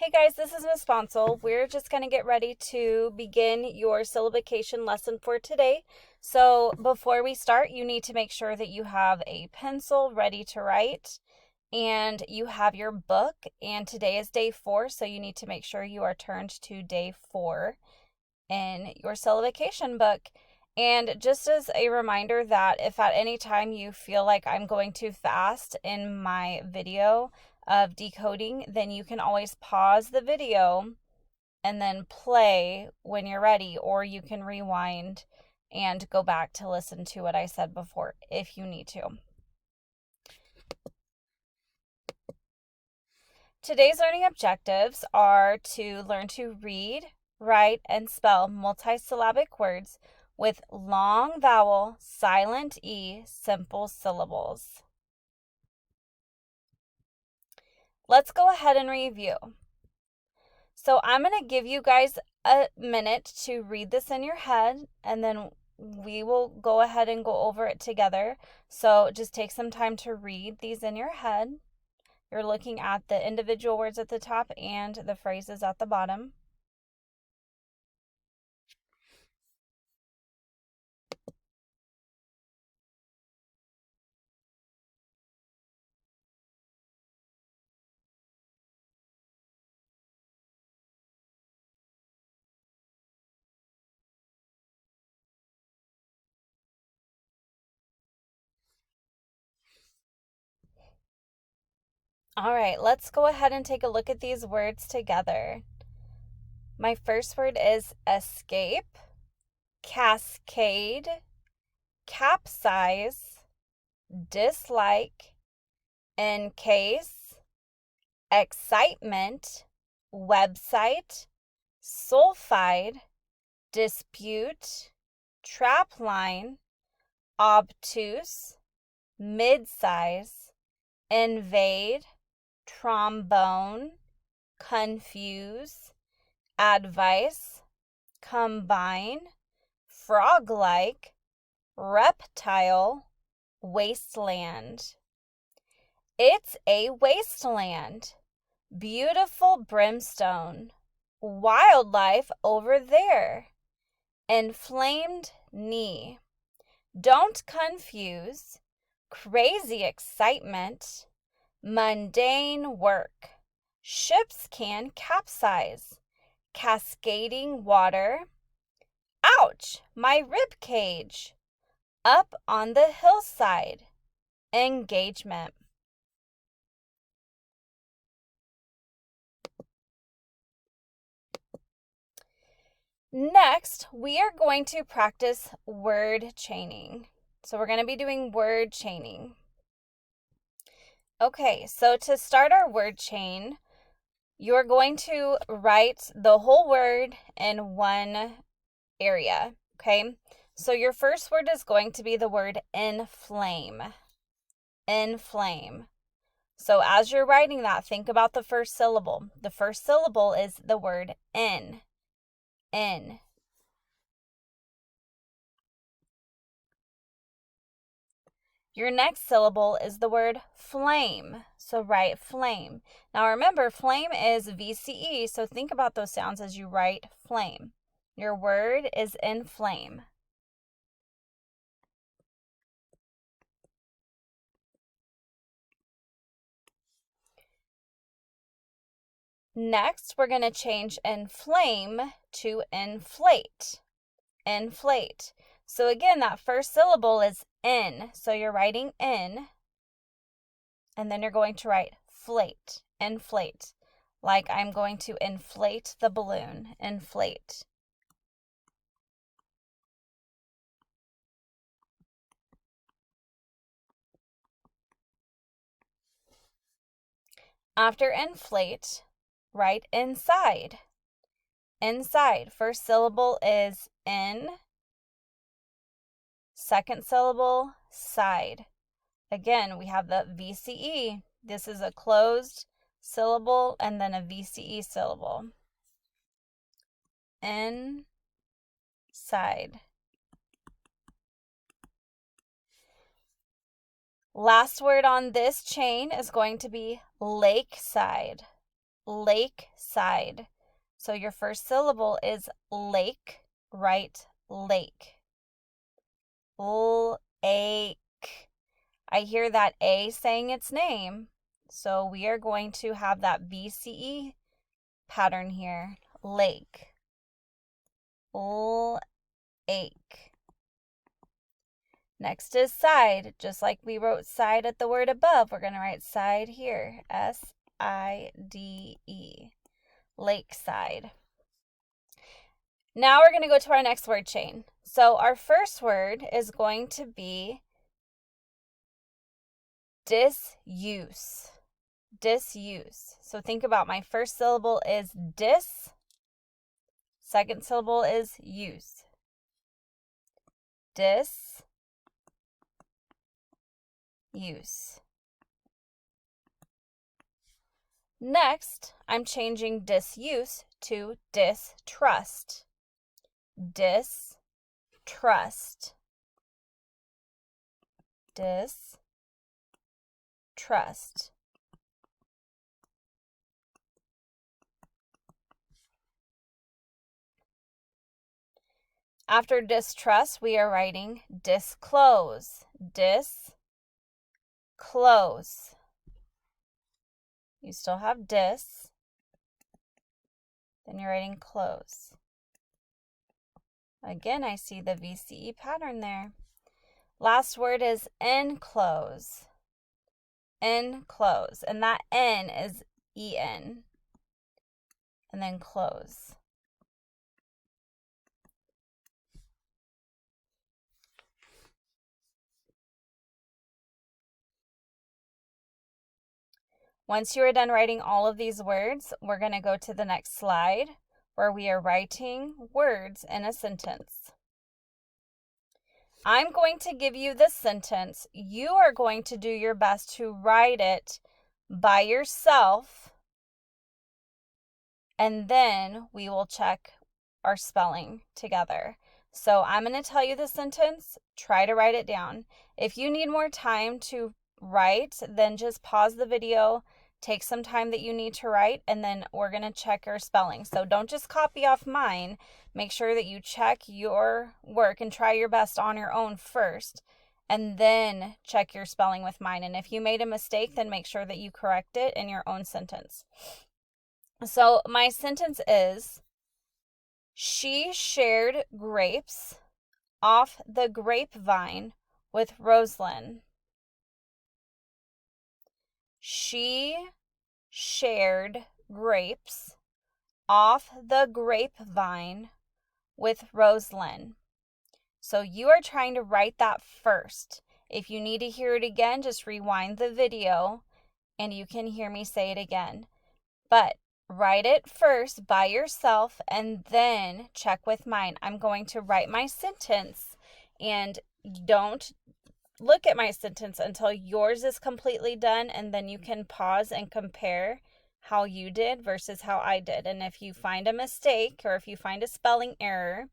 Hey guys, this is Miss Sponsel. We're just going to get ready to begin your syllabication lesson for today. So before we start, you need to make sure that you have a pencil ready to write and you have your book. And today is day 4, so you need to make sure you are turned to day 4 in your syllabication book. And just as a reminder that if at any time you feel like I'm going too fast in my video of decoding, then you can always pause the video and then play when you're ready, or you can rewind and go back to listen to what I said before if you need to. Today's learning objectives are to learn to read, write, and spell multisyllabic words with long vowel, silent E, simple syllables. Let's go ahead and review. So I'm going to give you guys a minute to read this in your head, and then we will go ahead and go over it together. So just take some time to read these in your head. You're looking at the individual words at the top and the phrases at the bottom. All right, let's go ahead and take a look at these words together. My first word is escape, cascade, capsize, dislike, encase, excitement, website, sulfide, dispute, trapline, obtuse, midsize, invade, trombone, confuse, advice, combine, frog-like, reptile, wasteland. It's a wasteland. Beautiful brimstone. Wildlife over there. Inflamed knee. Don't confuse. Crazy excitement. Mundane work. Ships can capsize. Cascading water. Ouch, my rib cage. Up on the hillside. Engagement. Next, we are going to practice word chaining. So we're going to be doing word chaining. Okay, so to start our word chain, you're going to write the whole word in one area, okay? So your first word is going to be the word inflame. Inflame. So as you're writing that, think about the first syllable. The first syllable is the word in. In. Your next syllable is the word flame. So write flame. Now remember, flame is VCE, so think about those sounds as you write flame. Your word is inflame. Next, we're going to change inflame to inflate. Inflate. So again, that first syllable is in. So you're writing in, and then you're going to write flate. Inflate. Like I'm going to inflate the balloon. Inflate. After inflate, write inside. Inside. First syllable is in. Second syllable, side. Again, we have the VCE. This is a closed syllable and then a VCE syllable. Inside. Last word on this chain is going to be lakeside. lakeside. So your first syllable is lake, write lake. Lake. I hear that A saying its name. So we are going to have that VCE pattern here. Lake. Lake. Next is side. Just like we wrote side at the word above, we're going to write side here. S-I-D-E. Lakeside. Now we're going to go to our next word chain. So our first word is going to be disuse. Disuse. So think about my first syllable is dis. Second syllable is use. Dis. Use. Next, I'm changing disuse to distrust. Distrust. Distrust. After distrust, we are writing disclose. Disclose. You still have dis. Then you're writing close. Again, I see the VCE pattern there. Last word is enclose. Enclose. And that N is E-N. And then close. Once you are done writing all of these words, we're going to go to the next slide where we are writing words in a sentence. I'm going to give you this sentence. You are going to do your best to write it by yourself, and then we will check our spelling together. So I'm going to tell you the sentence. Try to write it down. If you need more time to write, then just pause the video, take some time that you need to write, and then we're going to check your spelling. So don't just copy off mine. Make sure that you check your work and try your best on your own first, and then check your spelling with mine. And if you made a mistake, then make sure that you correct it in your own sentence. So my sentence is, she shared grapes off the grapevine with Rosalind. She shared grapes off the grapevine with Rosalind. So you are trying to write that first. If you need to hear it again, just rewind the video and you can hear me say it again. But write it first by yourself and then check with mine. I'm going to write my sentence, and don't look at my sentence until yours is completely done, and then you can pause and compare how you did versus how I did. And if you find a mistake or if you find a spelling error,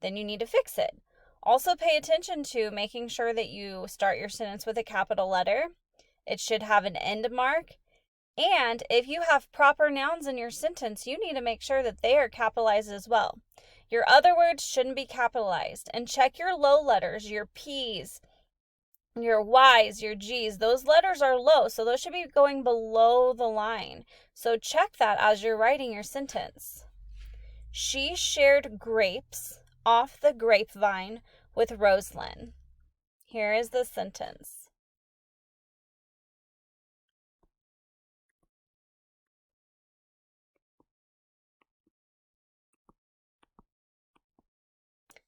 then you need to fix it. Also pay attention to making sure that you start your sentence with a capital letter. It should have an end mark. And if you have proper nouns in your sentence, you need to make sure that they are capitalized as well. Your other words shouldn't be capitalized. And check your low letters, your P's, your Y's, your G's. Those letters are low, so those should be going below the line. So check that as you're writing your sentence. She shared grapes off the grapevine with Rosalind. Here is the sentence.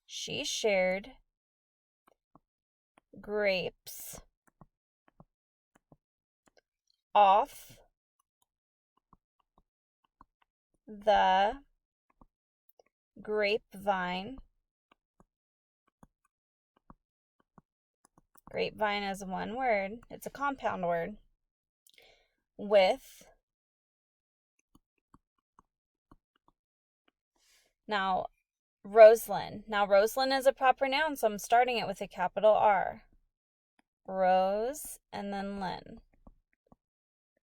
She shared grapes off the grapevine. Grapevine is one word. It's a compound word. With. Now, Rosalind. Now, Rosalind is a proper noun, so I'm starting it with a capital R. Rose and then Lynn.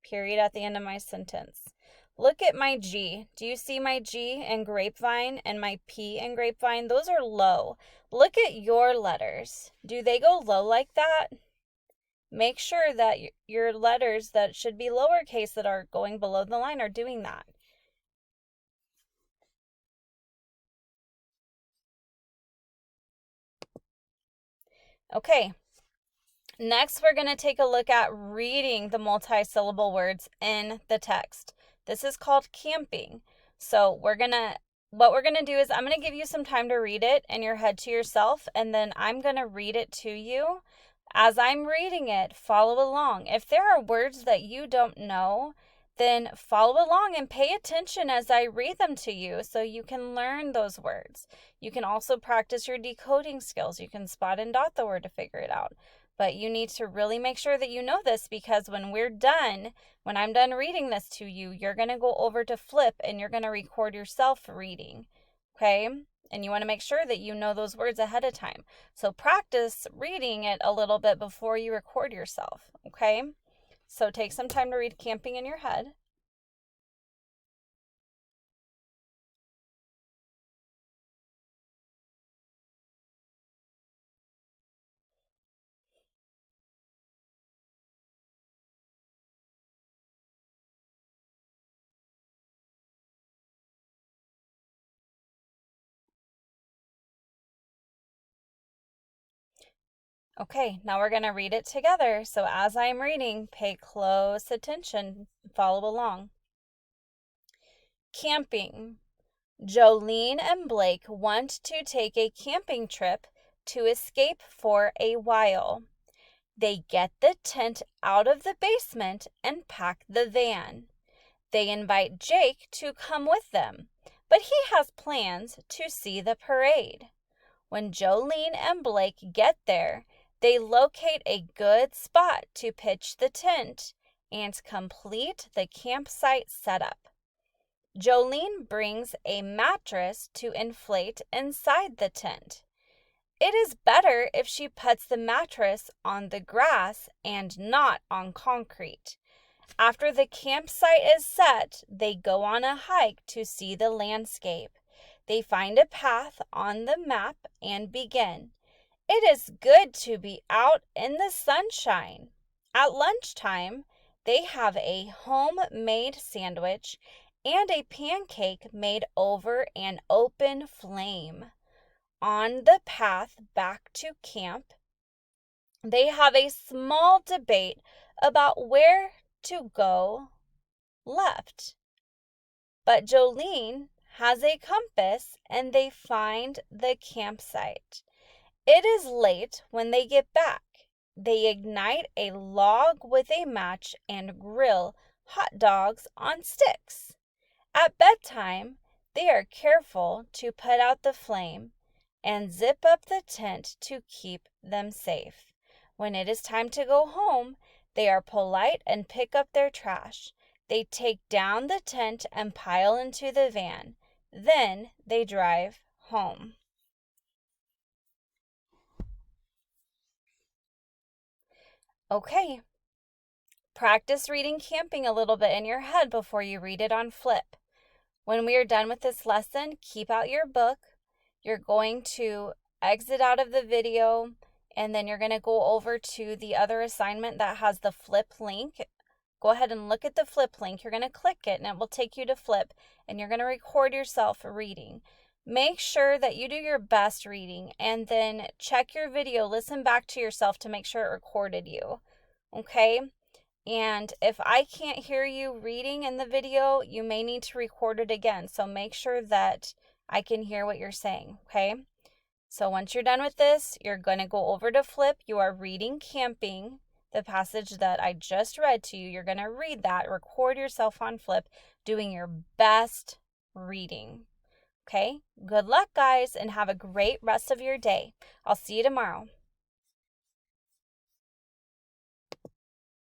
Period at the end of my sentence. look at my G. Do you see my G in grapevine and my P in grapevine? Those are low. Look at your letters. Do they go low like that? Make sure that your letters that should be lowercase that are going below the line are doing that. Okay, next we're going to take a look at reading the multi-syllable words in the text. This is called camping. So what we're going to do is I'm going to give you some time to read it in your head to yourself, and then I'm going to read it to you. As I'm reading it, follow along. If there are words that you don't know, then follow along and pay attention as I read them to you so you can learn those words. You can also practice your decoding skills. You can spot and dot the word to figure it out. But you need to really make sure that you know this, because when I'm done reading this to you, you're going to go over to Flip and you're going to record yourself reading. Okay? And you want to make sure that you know those words ahead of time. So practice reading it a little bit before you record yourself, okay? So take some time to read camping in your head. Okay, now we're going to read it together. So as I'm reading, pay close attention, follow along. Camping. Jolene and Blake want to take a camping trip to escape for a while. They get the tent out of the basement and pack the van. They invite Jake to come with them, but he has plans to see the parade. When Jolene and Blake get there, they locate a good spot to pitch the tent and complete the campsite setup. Jolene brings a mattress to inflate inside the tent. It is better if she puts the mattress on the grass and not on concrete. After the campsite is set, they go on a hike to see the landscape. They find a path on the map and begin. It is good to be out in the sunshine. At lunchtime, they have a homemade sandwich and a pancake made over an open flame. On the path back to camp, they have a small debate about where to go left. But Jolene has a compass and they find the campsite. It is late when they get back. They ignite a log with a match and grill hot dogs on sticks. At bedtime, they are careful to put out the flame and zip up the tent to keep them safe. When it is time to go home, they are polite and pick up their trash. They take down the tent and pile into the van. Then they drive home. Okay. Practice reading camping a little bit in your head before you read it on Flip. When we are done with this lesson, keep out your book. You're going to exit out of the video, and then you're going to go over to the other assignment that has the Flip link. Go ahead and look at the Flip link. You're going to click it, and it will take you to Flip, and you're going to record yourself reading. Make sure that you do your best reading, and then check your video. Listen back to yourself to make sure it recorded you, okay? And if I can't hear you reading in the video, you may need to record it again. So make sure that I can hear what you're saying, okay? So once you're done with this, you're going to go over to Flip. You are reading Camping, the passage that I just read to you. You're going to read that, record yourself on Flip, doing your best reading. Okay? Good luck, guys, and have a great rest of your day. I'll see you tomorrow.